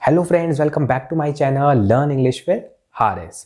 Hello friends, welcome back to my channel learn English with Haris.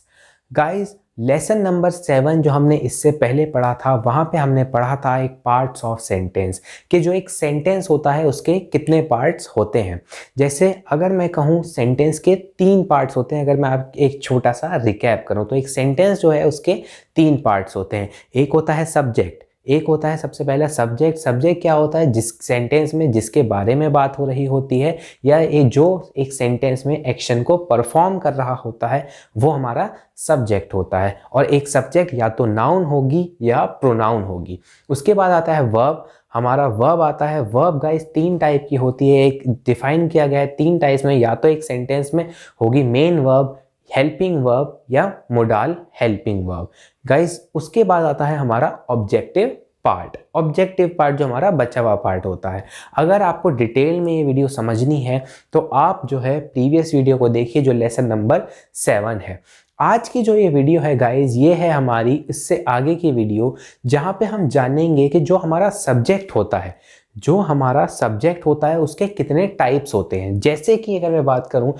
Guys, lesson number 7 जो हमने इससे पहले पढ़ा था, वहाँ पे हमने पढ़ा था एक पार्ट्स ऑफ सेंटेंस कि जो एक सेंटेंस होता है उसके कितने पार्ट्स होते हैं। जैसे अगर मैं कहूँ सेंटेंस के 3 पार्ट्स होते हैं, अगर मैं आप एक छोटा सा रिकैप करूँ तो एक सेंटेंस जो है उसके 3 पार्ट्स होते हैं। एक होता है सब्जेक्ट, एक होता है सबसे पहला सब्जेक्ट। सब्जेक्ट क्या होता है? जिस सेंटेंस में जिसके बारे में बात हो रही होती है या ये जो एक सेंटेंस में एक्शन को परफॉर्म कर रहा होता है वो हमारा सब्जेक्ट होता है। और एक सब्जेक्ट या तो नाउन होगी या प्रोनाउन होगी। उसके बाद आता है वर्ब। हमारा वर्ब आता है। वर्ब गाइस 3 टाइप की होती है, एक डिफाइन किया गया है 3 टाइप्स में। या तो एक सेंटेंस में होगी मेन वर्ब, हेल्पिंग वर्ब या मोडाल हेल्पिंग वर्ब। गाइस उसके बाद आता है हमारा ऑब्जेक्टिव पार्ट। ऑब्जेक्टिव पार्ट जो हमारा बचा हुआ पार्ट होता है। अगर आपको डिटेल में ये वीडियो समझनी है तो आप जो है प्रीवियस वीडियो को देखिए जो लेसन नंबर 7 है। आज की जो ये वीडियो है गाइस, ये है हमारी इससे आगे की वीडियो जहाँ पे हम जानेंगे कि जो हमारा सब्जेक्ट होता है, जो हमारा सब्जेक्ट होता है उसके कितने टाइप्स होते हैं। जैसे कि अगर मैं बात करूं,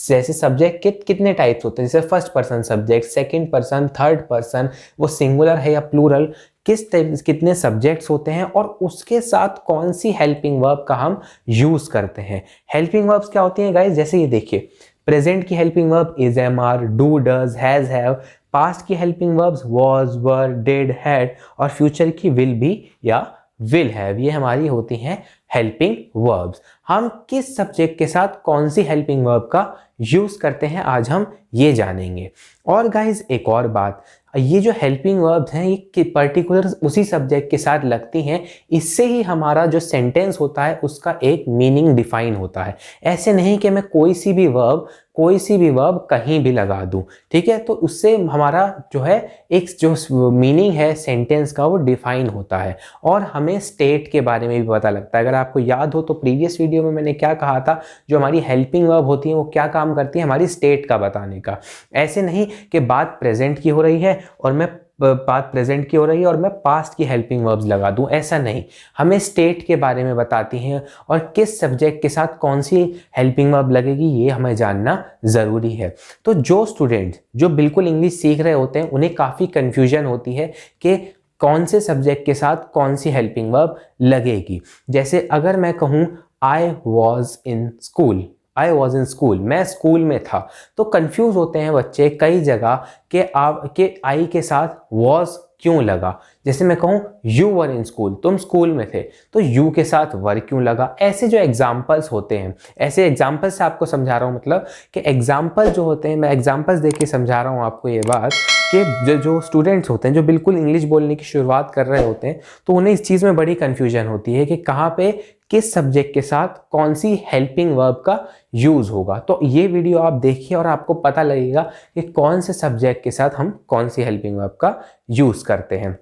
जैसे सब्जेक्ट के कितने टाइप्स होते हैं, जैसे first person subject, second person, third person, वो सिंगुलर है या प्लूरल, किस टाइप कितने सब्जेक्ट्स होते हैं और उसके साथ कौन सी हेल्पिंग वर्ब का हम यूज करते हैं। हेल्पिंग वर्ब्स क्या होती हैं गाइस? जैसे ये देखिए, प्रेजेंट की helping verb is, am, are, do, does, has, have. Past की helping verbs was, were, did, had. और फ्यूचर की विल बी या विल हैव। ये हमारी होती हैं हेल्पिंग वर्ब्स। हम किस सब्जेक्ट के साथ कौन सी हेल्पिंग वर्ब का यूज करते हैं आज हम ये जानेंगे। और गाइज एक और बात, ये जो हेल्पिंग वर्ब्स हैं ये पर्टिकुलर उसी सब्जेक्ट के साथ लगती हैं। इससे ही हमारा जो सेंटेंस होता है उसका एक मीनिंग डिफाइन होता है। ऐसे नहीं कि मैं कोई सी भी वर्ब कहीं भी लगा दूं, ठीक है। तो उससे हमारा जो है एक जो मीनिंग है सेंटेंस का वो डिफाइन होता है और हमें स्टेट के बारे में भी पता लगता है। अगर आपको याद हो तो प्रीवियस वीडियो में मैंने क्या कहा था, जो हमारी हेल्पिंग वर्ब होती है वो क्या काम करती है, हमारी स्टेट का बताने का। ऐसे नहीं कि बात प्रेजेंट की हो रही है और मैं पास्ट की हेल्पिंग वर्ब्स लगा दूं, ऐसा नहीं। हमें स्टेट के बारे में बताती हैं और किस सब्जेक्ट के साथ कौन सी हेल्पिंग वर्ब लगेगी ये हमें जानना ज़रूरी है। तो जो स्टूडेंट जो बिल्कुल इंग्लिश सीख रहे होते हैं उन्हें काफ़ी कन्फ्यूजन होती है कि कौन से सब्जेक्ट के साथ कौन सी हेल्पिंग वर्ब लगेगी। जैसे अगर मैं कहूँ I was in school, I was in school, मैं स्कूल में था, तो कंफ्यूज होते हैं बच्चे कई जगह कि आई के साथ वॉज क्यों लगा। जैसे मैं कहूँ यू वर इन स्कूल, तुम स्कूल में थे, तो यू के साथ वर क्यों लगा। ऐसे जो एग्जाम्पल्स होते हैं, ऐसे एग्जाम्पल्स से आपको समझा रहा हूँ, मतलब कि एग्जाम्पल जो होते हैं, मैं एग्जाम्पल्स देख के समझा रहा हूँ आपको ये बात कि जो स्टूडेंट्स होते हैं जो बिल्कुल इंग्लिश बोलने की शुरुआत कर रहे होते हैं तो उन्हें इस चीज़ में बड़ी कन्फ्यूजन होती है कि कहाँ पे किस सब्जेक्ट के साथ कौन सी हेल्पिंग वर्ब का यूज़ होगा। तो ये वीडियो आप देखिए और आपको पता लगेगा कि कौन से सब्जेक्ट के साथ हम कौन सी हेल्पिंग वर्ब का यूज़ करते हैं।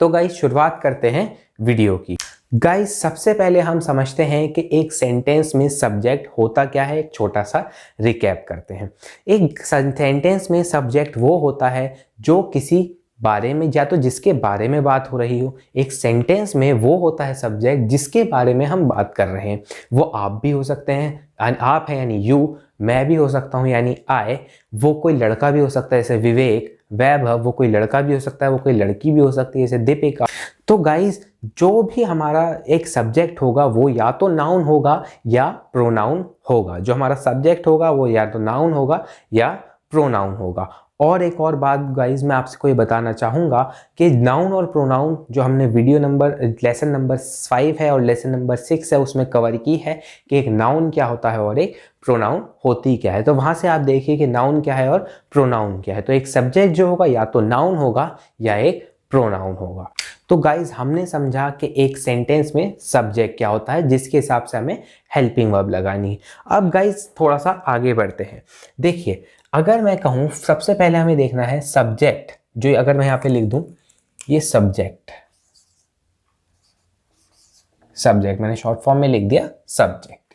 तो गाइस शुरुआत करते हैं वीडियो की। गाइस सबसे पहले हम समझते हैं कि एक सेंटेंस में सब्जेक्ट होता क्या है। एक छोटा सा रिकैप करते हैं। एक सेंटेंस में सब्जेक्ट वो होता है जो किसी बारे में या तो जिसके बारे में बात हो रही हो। एक सेंटेंस में वो होता है सब्जेक्ट जिसके बारे में हम बात कर रहे हैं। वो आप भी हो सकते हैं, आप हैं यानी यू, मैं भी हो सकता हूँ यानी आई, वो कोई लड़का भी हो सकता है जैसे विवेक, वैभव वो कोई लड़का भी हो सकता है, वो कोई लड़की भी हो सकती है जैसे दीपिका। तो गाइस जो भी हमारा एक सब्जेक्ट होगा वो या तो नाउन होगा या प्रोनाउन होगा। जो हमारा सब्जेक्ट होगा वो या तो नाउन होगा या प्रोनाउन होगा। और एक और बात गाइज मैं आपसे कोई बताना चाहूँगा कि नाउन और प्रोनाउन जो हमने लेसन नंबर 5 है और लेसन नंबर 6 है उसमें कवर की है कि एक नाउन क्या होता है और एक प्रोनाउन होती क्या है। तो वहाँ से आप देखिए कि नाउन क्या है और प्रोनाउन क्या है। तो एक सब्जेक्ट जो होगा या तो नाउन होगा या एक प्रोनाउन होगा। तो गाइज हमने समझा कि एक सेंटेंस में सब्जेक्ट क्या होता है जिसके हिसाब से हमें हेल्पिंग वर्ब लगानी है। अब गाइज थोड़ा सा आगे बढ़ते हैं। देखिए अगर मैं कहूँ सबसे पहले हमें देखना है सब्जेक्ट, जो अगर मैं यहाँ पे लिख दूं ये सब्जेक्ट मैंने शॉर्ट फॉर्म में लिख दिया सब्जेक्ट।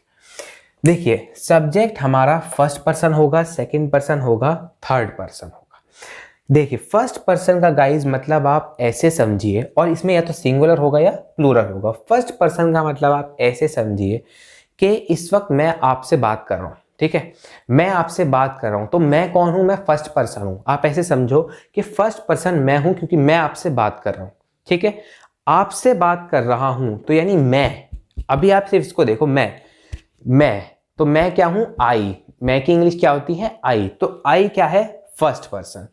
देखिए सब्जेक्ट हमारा फर्स्ट पर्सन होगा, सेकंड पर्सन होगा, थर्ड पर्सन होगा। देखिए फर्स्ट पर्सन का गाइज मतलब आप ऐसे समझिए, और इसमें या तो सिंगुलर होगा या प्लूरल होगा। फर्स्ट पर्सन का मतलब आप ऐसे समझिए कि इस वक्त मैं आपसे बात कर रहा हूँ, ठीक है, मैं आपसे बात कर रहा हूं, तो मैं कौन हूं? मैं फर्स्ट पर्सन हूं। आप ऐसे समझो कि फर्स्ट पर्सन मैं हूं क्योंकि मैं आपसे बात कर रहा हूं। ठीक है, आपसे बात कर रहा हूं तो यानी मैं, अभी आप सिर्फ इसको देखो, मैं तो मैं क्या हूं? आई। मैं की इंग्लिश क्या होती है? आई। तो आई क्या है? First person.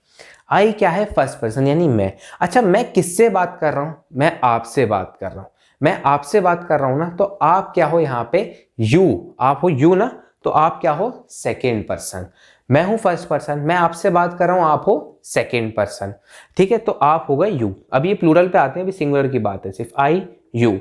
आई क्या है? फर्स्ट पर्सन यानी मैं। अच्छा, मैं किससे बात कर रहा हूं? मैं आपसे बात कर रहा हूं। मैं आपसे बात कर रहा हूं ना, तो आप क्या हो यहां पे? यू। आप हो यू ना, तो आप क्या हो? Second person. मैं हूं फर्स्ट पर्सन, मैं आपसे बात कर रहा हूं, आप हो सेकेंड पर्सन। ठीक है, तो आप हो गए यू। अब ये प्लूरल पे आते हैं, अभी सिंगुलर की बात है, सिर्फ आई यू।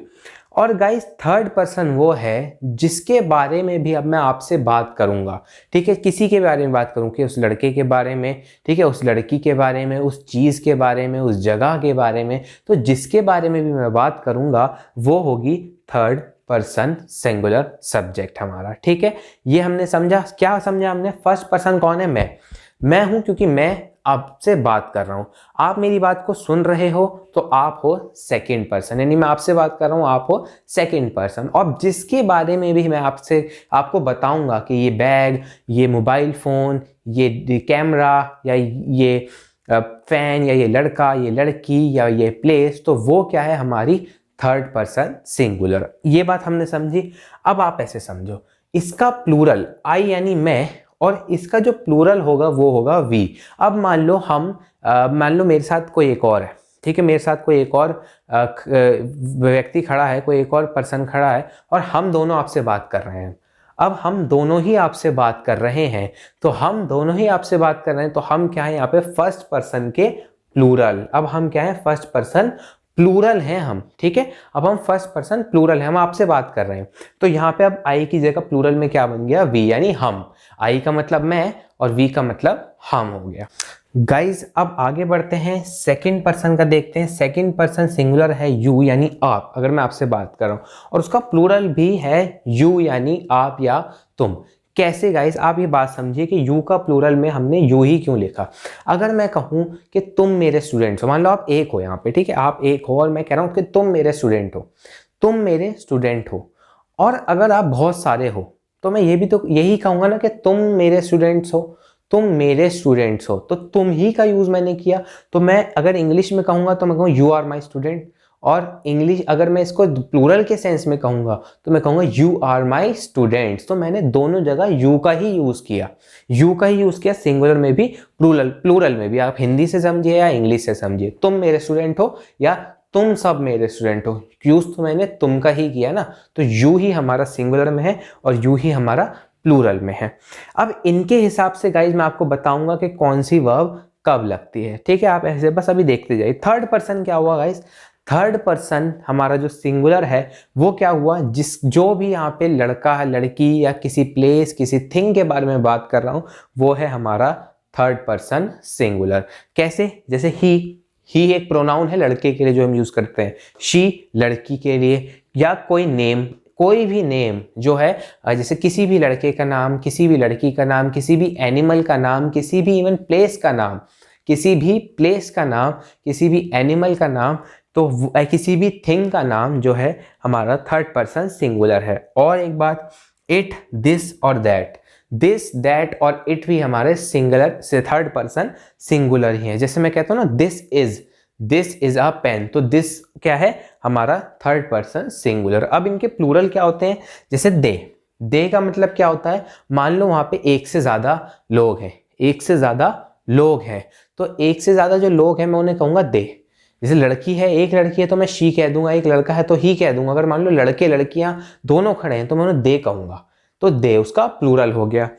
और गाइस थर्ड पर्सन वो है जिसके बारे में भी अब मैं आपसे बात करूंगा। ठीक है, किसी के बारे में बात करूं कि उस लड़के के बारे में, ठीक है, उस लड़की के बारे में, उस चीज के बारे में, उस जगह के बारे में, तो जिसके बारे में भी मैं बात करूंगा वो होगी थर्ड पर्सन सिंगुलर सब्जेक्ट हमारा। ठीक है, ये हमने समझा। क्या समझा हमने? फर्स्ट पर्सन कौन है? मैं हूं क्योंकि मैं आपसे बात कर रहा हूं। आप मेरी बात को सुन रहे हो तो आप हो सेकंड पर्सन, यानी मैं आपसे बात कर रहा हूं, आप हो सेकंड पर्सन। और जिसके बारे में भी मैं आपको बताऊंगा कि ये बैग, ये मोबाइल फोन, ये कैमरा, या ये फैन, या ये लड़का, ये लड़की, या ये प्लेस, तो वो क्या है? हमारी थर्ड पर्सन सिंगुलर। ये बात हमने समझी। अब आप ऐसे समझो, इसका प्लूरल आई यानी मैं, और इसका जो प्लूरल होगा वो होगा वी। अब मान लो मेरे साथ कोई एक और है, ठीक है, मेरे साथ कोई एक और व्यक्ति खड़ा है, कोई एक और पर्सन खड़ा है, और हम दोनों आपसे बात कर रहे हैं। अब हम दोनों ही आपसे बात कर रहे हैं, तो हम दोनों ही आपसे बात कर रहे हैं, तो हम क्या है यहाँ पे? फर्स्ट पर्सन के प्लूरल। अब हम क्या है? फर्स्ट पर्सन प्लूरल हैं हम। ठीक है, अब हम फर्स्ट पर्सन प्लूरल हैं, हम आपसे बात कर रहे हैं। तो यहाँ पे अब आई की जगह प्लूरल में क्या बन गया? वी, यानी हम। आई का मतलब मैं और वी का मतलब हम हो गया। गाइज अब आगे बढ़ते हैं, सेकंड पर्सन का देखते हैं। सेकंड पर्सन सिंगुलर है यू यानी आप, अगर मैं आपसे बात कर रहा हूं, और उसका प्लूरल भी है यू यानी आप या तुम। कैसे गाइस? आप ये बात समझिए कि यू का प्लूरल में हमने यू ही क्यों लिखा। अगर मैं कहूं कि तुम मेरे स्टूडेंट्स हो, मान लो आप एक हो यहाँ पे, ठीक है, आप एक हो और मैं कह रहा हूं कि तुम मेरे स्टूडेंट हो, तुम मेरे स्टूडेंट हो। और अगर आप बहुत सारे हो तो मैं ये भी तो यही कहूंगा ना कि तुम मेरे स्टूडेंट्स हो, तुम मेरे स्टूडेंट्स हो, तो तुम ही का यूज मैंने किया। तो मैं अगर इंग्लिश में कहूंगा तो मैं कहूँ यू आर माई स्टूडेंट, और इंग्लिश अगर मैं इसको प्लूरल के सेंस में कहूंगा तो मैं कहूंगा यू आर माई स्टूडेंट्स। तो मैंने दोनों जगह यू का ही यूज किया, यू का ही यूज किया, सिंगुलर में भी प्लूरल में भी। आप हिंदी से समझिए या इंग्लिश से समझिए, तुम मेरे स्टूडेंट हो या तुम सब मेरे स्टूडेंट हो, यूज तो मैंने तुम का ही किया ना। तो यू ही हमारा सिंगुलर में है और यू ही हमारा प्लूरल में है। अब इनके हिसाब से गाइज मैं आपको बताऊंगा कि कौन सी वर्ब कब लगती है। ठीक है, आप ऐसे बस अभी देखते जाइए। थर्ड पर्सन क्या हुआ गाइज? थर्ड पर्सन हमारा जो सिंगुलर है वो क्या हुआ? जो भी यहाँ पे लड़का है, लड़की, या किसी प्लेस, किसी थिंग के बारे में बात कर रहा हूं, वो है हमारा थर्ड पर्सन सिंगुलर। कैसे? जैसे ही एक प्रोनाउन है लड़के के लिए जो हम यूज करते हैं, शी लड़की के लिए, या कोई नेम, कोई भी नेम जो है, जैसे किसी भी लड़के का नाम, किसी भी लड़की का नाम, किसी भी एनिमल का नाम, किसी भी इवन प्लेस का नाम, किसी भी प्लेस का नाम, किसी भी एनिमल का नाम, तो किसी भी थिंग का नाम जो है हमारा थर्ड पर्सन सिंगुलर है। और एक बात, इट, दिस और दैट, दिस, दैट और इट भी हमारे सिंगुलर से थर्ड पर्सन सिंगुलर ही है। जैसे मैं कहता हूँ ना दिस इज अ पेन, तो दिस क्या है? हमारा थर्ड पर्सन सिंगुलर। अब इनके प्लूरल क्या होते हैं? जैसे दे का मतलब क्या होता है? मान लो वहां पे एक से ज्यादा लोग हैं, एक से ज्यादा लोग हैं, तो एक से ज्यादा जो लोग हैं मैं उन्हें कहूंगा दे। जैसे लड़की है, एक लड़की है तो मैं शी कह दूंगा, एक लड़का है तो ही कह दूंगा। अगर मान लो लड़के लड़कियां दोनों खड़े हैं तो मैं उन्हें दे कहूंगा, तो दे उसका प्लूरल हो गया।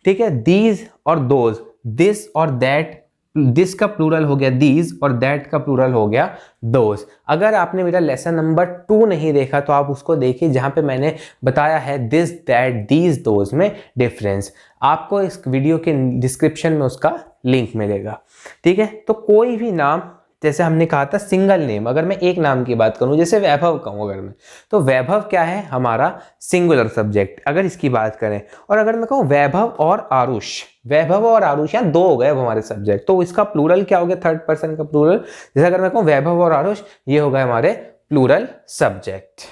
ठीक है, दीज और दोज, दिस और दैट, दिस का प्लूरल हो गया दीज और दैट का प्लूरल हो गया दोज। अगर आपने मेरा लेसन नंबर 2 नहीं देखा तो आप उसको देखिए, जहां पे मैंने बताया है दिस, दैट, दीज, दोज में डिफरेंस। आपको इस वीडियो के डिस्क्रिप्शन में उसका लिंक मिलेगा। ठीक है, तो कोई भी नाम, जैसे हमने कहा था सिंगल नेम, अगर मैं एक नाम की बात करूं, जैसे वैभव कहूं अगर मैं, तो वैभव क्या है? हमारा सिंगुलर सब्जेक्ट, अगर इसकी बात करें। और अगर मैं कहूं वैभव और आरुष, वैभव और आरुष, यहाँ दो हो गए हमारे सब्जेक्ट, तो इसका प्लूरल क्या हो गया? थर्ड पर्सन का प्लूरल। जैसे अगर मैं कहूं वैभव और आरुष, ये हो गए हमारे प्लूरल सब्जेक्ट।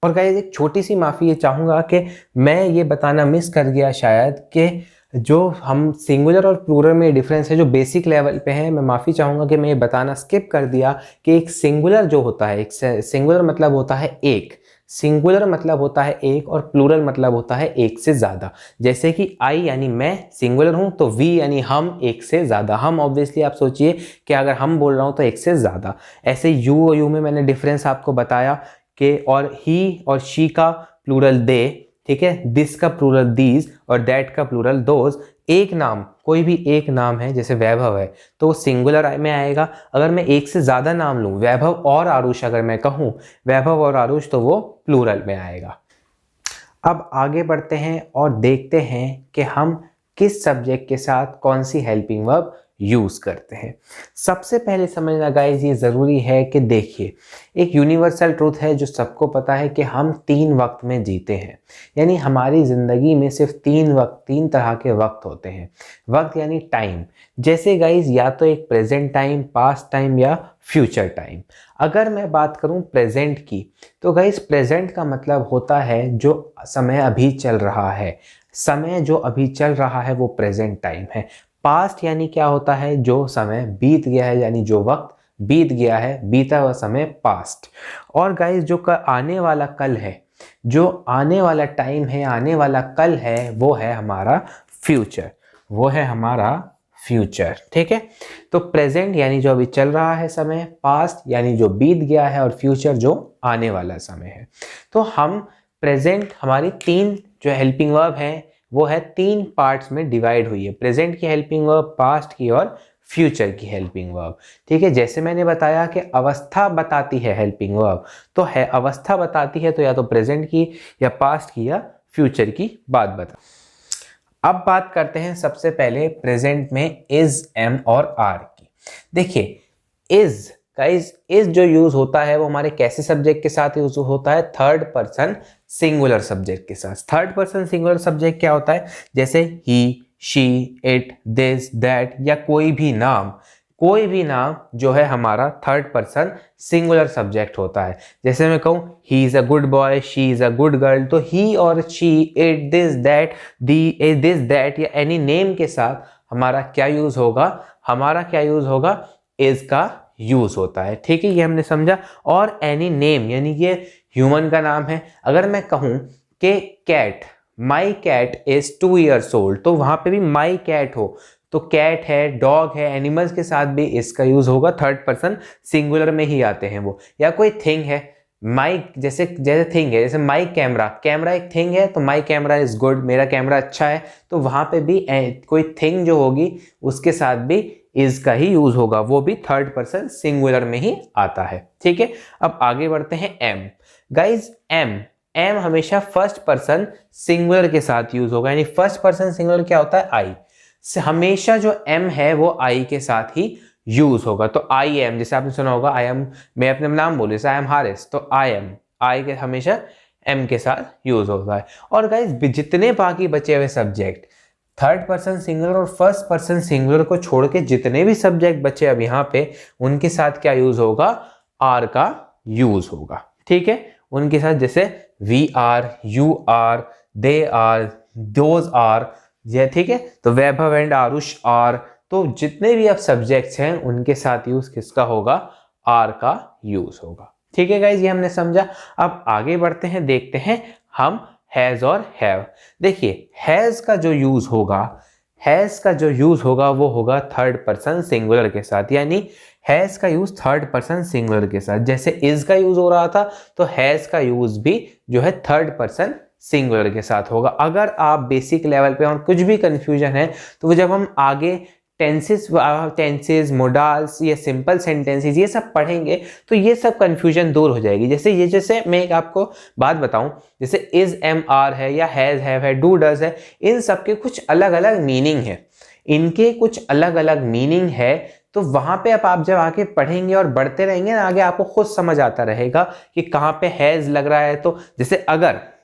और गाइस एक छोटी सी माफ़ी ये चाहूँगा कि मैं ये बताना मिस कर गया शायद कि जो हम सिंगुलर और प्लूरल में डिफरेंस है जो बेसिक लेवल पे है, मैं माफ़ी चाहूँगा कि मैं ये बताना स्किप कर दिया कि एक सिंगुलर जो होता है, एक सिंगुलर मतलब होता है एक, सिंगुलर मतलब होता है एक, और प्लूरल मतलब होता है एक से ज़्यादा। जैसे कि आई यानी मैं सिंगुलर हूँ, तो वी यानी हम, एक से ज़्यादा। हम ऑब्वियसली आप सोचिए कि अगर हम बोल रहा हूँ तो एक से ज़्यादा। ऐसे यू और यू में मैंने डिफरेंस आपको बताया कि, और ही और शी का प्लूरल दे, ठीक है, दिस का प्लूरल दीज और दैट का प्लूरल दोज। एक नाम, कोई भी एक नाम है जैसे वैभव है तो वो सिंगुलर में आएगा। अगर मैं एक से ज़्यादा नाम लूँ, वैभव और आरुष अगर मैं कहूँ वैभव और आरुष, तो वो प्लूरल में आएगा। अब आगे बढ़ते हैं और देखते हैं कि हम किस सब्जेक्ट के साथ कौन सी हेल्पिंग वर्ब यूज़ करते हैं। सबसे पहले समझना गाइज ये ज़रूरी है कि देखिए, एक यूनिवर्सल ट्रूथ है जो सबको पता है कि हम 3 वक्त में जीते हैं, यानी हमारी ज़िंदगी में सिर्फ 3 वक्त, 3 तरह के वक्त होते हैं। वक्त यानी टाइम, जैसे गाइज या तो एक प्रेजेंट टाइम, पास्ट टाइम या फ्यूचर टाइम। अगर मैं बात करूं प्रेजेंट की, तो गाइज प्रेजेंट का मतलब होता है जो समय अभी चल रहा है, समय जो अभी चल रहा है वो प्रेजेंट टाइम है। पास्ट यानी क्या होता है, जो समय बीत गया है, यानी जो वक्त बीत गया है, बीता हुआ समय पास्ट। और गाइज जो आने वाला कल है, जो आने वाला टाइम है, आने वाला कल है, वो है हमारा फ्यूचर, वो है हमारा फ्यूचर, ठीक है। तो प्रेजेंट यानी जो अभी चल रहा है समय, पास्ट यानी जो बीत गया है, और फ्यूचर जो आने वाला समय है। तो हम प्रेजेंट, हमारी 3 जो हेल्पिंग वर्ब है वो है 3 पार्ट्स में डिवाइड हुई है। प्रेजेंट की हेल्पिंग वर्ब, पास्ट की और फ्यूचर की हेल्पिंग वर्ब, ठीक है। जैसे मैंने बताया कि अवस्था बताती है हेल्पिंग वर्ब, तो है अवस्था बताती है तो या तो प्रेजेंट की या पास्ट की या फ्यूचर की बात बता। अब बात करते हैं सबसे पहले प्रेजेंट में इज, एम और आर की। देखिए इज, गाइस इज जो यूज होता है वो हमारे कैसे सब्जेक्ट के साथ यूज होता है, थर्ड पर्सन सिंगुलर सब्जेक्ट के साथ। थर्ड पर्सन सिंगुलर सब्जेक्ट क्या होता है, जैसे ही, शी, इट, दिस, दैट, या कोई भी नाम, कोई भी नाम जो है हमारा थर्ड पर्सन सिंगुलर सब्जेक्ट होता है। जैसे मैं कहूँ he is a good boy, she is a good girl, तो ही और she, it, this, that, the, this, that या एनी नेम के साथ हमारा क्या यूज होगा, हमारा क्या यूज होगा, इज का यूज होता है, ठीक है, ये हमने समझा। और एनी नेम यानी ये ह्यूमन का नाम है। अगर मैं कहूं कि cat, my cat is 2 years old, तो वहां पे भी माई कैट हो, तो कैट है, डॉग है, एनिमल्स के साथ भी इसका यूज होगा, थर्ड पर्सन सिंगुलर में ही आते हैं वो। या कोई थिंग है, माई, जैसे जैसे थिंग है, जैसे माई कैमरा, कैमरा एक थिंग है, तो माई कैमरा इज गुड, मेरा कैमरा अच्छा है, तो वहां पे भी कोई थिंग जो होगी उसके साथ भी इज का ही यूज होगा, वो भी थर्ड पर्सन सिंगुलर में ही आता है, ठीक है। अब आगे बढ़ते हैं एम। गाइज एम, एम हमेशा फर्स्ट पर्सन सिंगुलर के साथ यूज होगा, यानी फर्स्ट पर्सन सिंगुलर क्या होता है, आई, हमेशा जो एम है वो आई के साथ ही यूज होगा। तो आई एम, जैसे आपने सुना होगा आई एम, मैं अपने नाम बोले आई एम हारिस, तो आई एम, आई के हमेशा एम के साथ यूज होता है। और गाइज जितने बाकी बचे हुए सब्जेक्ट, थर्ड पर्सन सिंगुलर और फर्स्ट पर्सन सिंगुलर को छोड़ के जितने भी सब्जेक्ट बचे अब यहाँ पे, उनके साथ क्या यूज होगा, आर का यूज होगा, ठीक है। उनके साथ जैसे we are, you are, they are, those are, ये ठीक है। तो वैभव एंड आरुष आर, तो जितने भी अब सब्जेक्ट्स हैं उनके साथ यूज किसका होगा, आर का यूज होगा, ठीक है गाइज, ये हमने समझा। अब आगे बढ़ते हैं, देखते हैं हम हैज और हैव। देखिए हैज का जो यूज होगा, हैज का जो यूज होगा वो होगा थर्ड पर्सन सिंगुलर के साथ, यानी हैज का यूज थर्ड पर्सन सिंगुलर के साथ। जैसे इज का यूज हो रहा था, तो हैज का यूज भी जो है थर्ड पर्सन सिंगुलर के साथ होगा। अगर आप बेसिक लेवल पे और कुछ भी कंफ्यूजन है, तो वो जब हम आगे टेंसेस, मोडाल्स, ये सिंपल सेंटेंसेस, ये सब पढ़ेंगे तो ये सब कंफ्यूजन दूर हो जाएगी। जैसे मैं एक आपको बात बताऊं, जैसे इज, एम, आर है, या हैज, हैव है, डू, डज है, इन सब के कुछ अलग अलग मीनिंग है, इनके कुछ अलग अलग मीनिंग है। तो वहां पे अब आप जब आगे पढ़ेंगे और बढ़ते रहेंगे ना आगे, आपको खुद समझ आता रहेगा कि कहाँ पे हैज लग रहा है। तो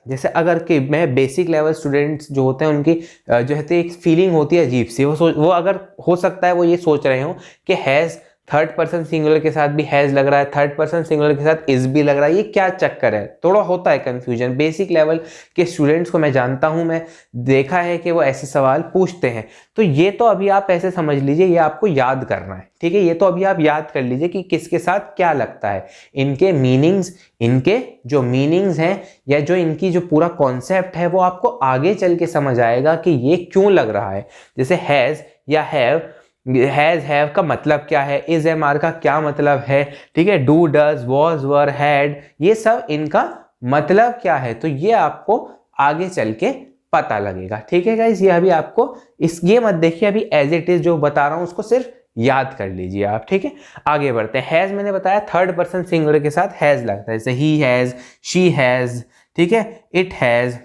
जैसे अगर कि मैं बेसिक लेवल स्टूडेंट्स जो होते हैं उनकी जो है एक फीलिंग होती है अजीब सी, वो अगर हो सकता है वो ये सोच रहे हो कि हैज़ थर्ड पर्सन सिंगुलर के साथ भी हैज लग रहा है, थर्ड पर्सन सिंगुलर के साथ इज भी लग रहा है, ये क्या चक्कर है? थोड़ा होता है कंफ्यूजन। बेसिक लेवल के स्टूडेंट्स को मैं जानता हूं, मैं देखा है कि वो ऐसे सवाल पूछते हैं। तो ये तो अभी आप ऐसे समझ लीजिए, ये आपको याद करना है, ठीक है? ये तो अभी आप याद कर लीजिए कि किसके साथ क्या लगता है, इनके मीनिंग्स, इनके जो मीनिंग्स हैं या जो इनकी जो पूरा कॉन्सेप्ट है वो आपको आगे चल के समझ आएगा कि ये क्यों लग रहा है। जैसे हैज या हैव, हैज हैव का मतलब क्या है, इज एम आर का क्या मतलब है, ठीक है? Do does was were had, ये सब इनका मतलब क्या है, तो ये आपको आगे चल के पता लगेगा, ठीक है गाइस? ये अभी आपको ये मत देखिए, अभी एज इट इज जो बता रहा हूं उसको सिर्फ याद कर लीजिए आप, ठीक है? आगे बढ़ते हैं। हैज मैंने बताया थर्ड पर्सन सिंगुलर के साथ हैज लगता है, जैसे ही हैज, शी हैज, ठीक है? इट हैज,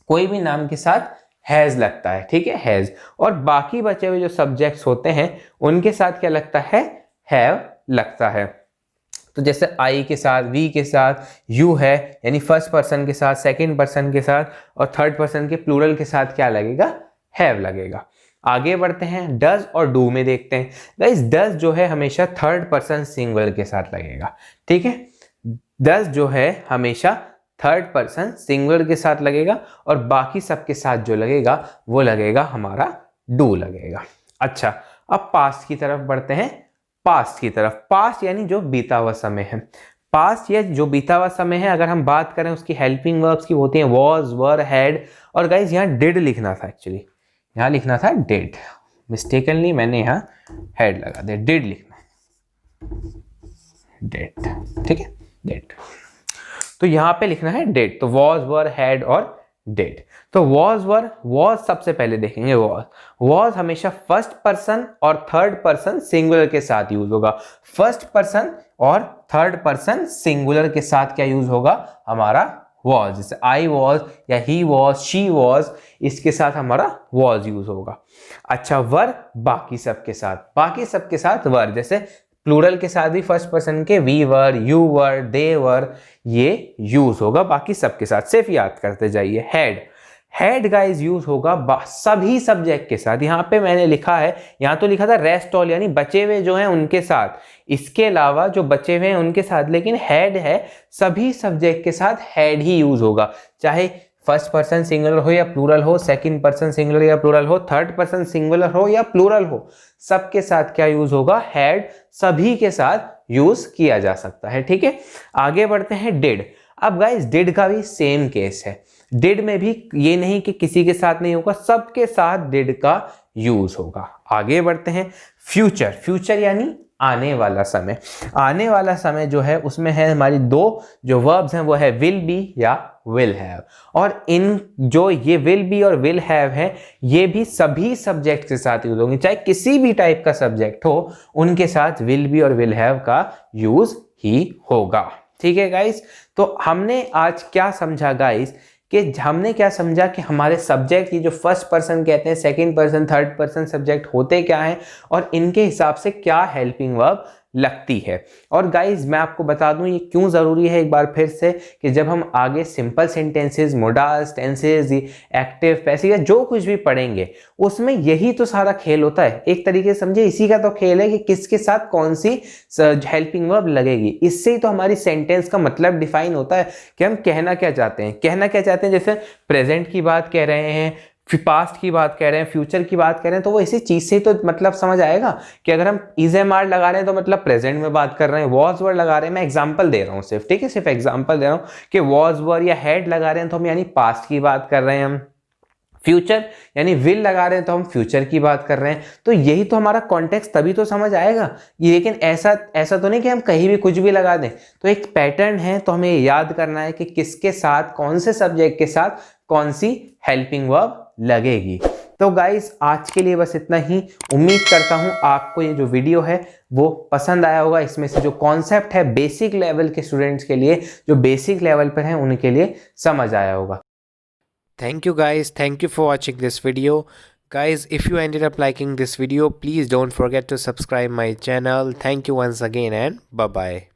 कोई भी नाम के साथ हैज लगता है, ठीक है? हैज। और बाकी बचे हुए जो सब्जेक्ट्स होते हैं उनके साथ क्या लगता है? हैव लगता है। तो जैसे आई के साथ, वी के साथ, यू है यानी फर्स्ट पर्सन के साथ, सेकंड पर्सन के साथ और थर्ड पर्सन के प्लूरल के साथ क्या लगेगा? हैव लगेगा। आगे बढ़ते हैं, डज और डू में देखते हैं। गाइस डज जो है हमेशा थर्ड पर्सन सिंगुलर के साथ लगेगा, ठीक है? डज जो है हमेशा थर्ड पर्सन सिंगुलर के साथ लगेगा और बाकी सबके साथ जो लगेगा वो लगेगा हमारा डू लगेगा। अच्छा, अब पास्ट की तरफ बढ़ते हैं। पास्ट की तरफ, पास्ट यानी जो बीता हुआ समय है। पास्ट या जो बीता हुआ समय है, अगर हम बात करें उसकी हेल्पिंग वर्ब्स की होती हैं वॉज, वर, हैड। और गाइज यहाँ डिड लिखना था, एक्चुअली यहाँ लिखना था डिड, मिस्टेकनली मैंने यहाँ हैड लगा दिया, डिड लिखना है, डिड, ठीक है? डिड, तो यहां पे लिखना है डिड। तो वॉज, वर, हैड और डिड। तो वॉज, वर, वॉज सबसे पहले देखेंगे। वॉज, वॉज हमेशा फर्स्ट पर्सन और थर्ड पर्सन सिंगुलर के साथ यूज होगा। फर्स्ट पर्सन और थर्ड पर्सन सिंगुलर के साथ क्या यूज होगा? हमारा वॉज। जैसे आई वॉज या ही वॉज, शी वॉज, इसके साथ हमारा वॉज यूज होगा। अच्छा, वर बाकी सबके साथ, बाकी सबके साथ वर, जैसे प्लूरल के साथ भी फर्स्ट पर्सन के वी वर, यू वर, दे वर, ये यूज होगा बाकी सबके साथ। सिर्फ याद करते जाइए। हैड, हैड गाइज यूज होगा सभी सब्जेक्ट के साथ। यहाँ पे मैंने लिखा है, यहाँ तो लिखा था रेस्ट ऑल यानी बचे हुए जो हैं उनके साथ, इसके अलावा जो बचे हुए हैं उनके साथ, लेकिन हैड है सभी सब्जेक्ट के साथ हैड ही यूज होगा। चाहे फर्स्ट पर्सन सिंगुलर हो या प्लूरल हो, सेकंड पर्सन सिंगुलर या प्लूरल हो, थर्ड पर्सन सिंगुलर हो या प्लूरल हो, सबके साथ क्या यूज होगा? हैड सभी के साथ यूज किया जा सकता है, ठीक है? आगे बढ़ते हैं डिड। अब गाइस डिड का भी सेम केस है। डिड में भी ये नहीं कि किसी के साथ नहीं होगा, सबके साथ डिड का यूज होगा। आगे बढ़ते हैं फ्यूचर। फ्यूचर यानी आने वाला समय। आने वाला समय जो है उसमें है हमारी दो जो वर्ब्स हैं, वो है विल बी या विल हैव। और इन जो ये विल बी और विल हैव है, ये भी सभी सब्जेक्ट के साथ यूज होंगे, चाहे किसी भी टाइप का सब्जेक्ट हो उनके साथ विल बी और विल हैव का यूज ही होगा, ठीक है गाइस? तो हमने आज क्या समझा गाइस, कि हमने क्या समझा कि हमारे सब्जेक्ट, ये जो फर्स्ट पर्सन कहते हैं, second person, third person subject होते क्या हैं और इनके हिसाब से क्या हेल्पिंग वर्ब लगती है। और गाइज मैं आपको बता दूं ये क्यों ज़रूरी है एक बार फिर से, कि जब हम आगे simple sentences, modals, tenses, active, passive या जो कुछ भी पढ़ेंगे उसमें यही तो सारा खेल होता है। एक तरीके से समझे इसी का तो खेल है कि किसके साथ कौन सी हेल्पिंग वर्ब लगेगी। इससे ही तो हमारी सेंटेंस का मतलब डिफाइन होता है कि हम कहना क्या चाहते हैं। कहना क्या चाहते हैं, जैसे प्रेजेंट की बात कह रहे हैं, पास्ट की बात कह रहे हैं, फ्यूचर की बात कर रहे हैं, तो वो इसी चीज से तो मतलब समझ आएगा कि अगर हम इज एम आर लगा रहे हैं तो मतलब प्रेजेंट में बात कर रहे हैं, वॉज वर लगा रहे हैं, मैं एग्जांपल दे रहा हूं सिर्फ, ठीक है? सिर्फ एग्जांपल दे रहा हूं कि वॉज वर या हैड लगा रहे हैं तो हम यानी पास्ट की बात कर रहे हैं, हम फ्यूचर यानी विल लगा रहे हैं तो हम फ्यूचर की बात कर रहे हैं। तो यही तो हमारा कॉन्टेक्स्ट, तभी तो समझ आएगा। लेकिन ऐसा तो नहीं कि हम कहीं भी कुछ भी लगा दें। तो एक पैटर्न है, तो हमें याद करना है कि किसके साथ, कौन से सब्जेक्ट के साथ कौन सी हेल्पिंग वर्ब लगेगी। तो गाइस आज के लिए बस इतना ही। उम्मीद करता हूं आपको ये जो वीडियो है वो पसंद आया होगा। इसमें से जो कॉन्सेप्ट है बेसिक लेवल के स्टूडेंट्स के लिए, जो बेसिक लेवल पर हैं उनके लिए समझ आया होगा। Thank you guys. Thank you for watching this video. Guys, if you ended up liking this video, please don't forget to subscribe my channel. Thank you once again and bye bye.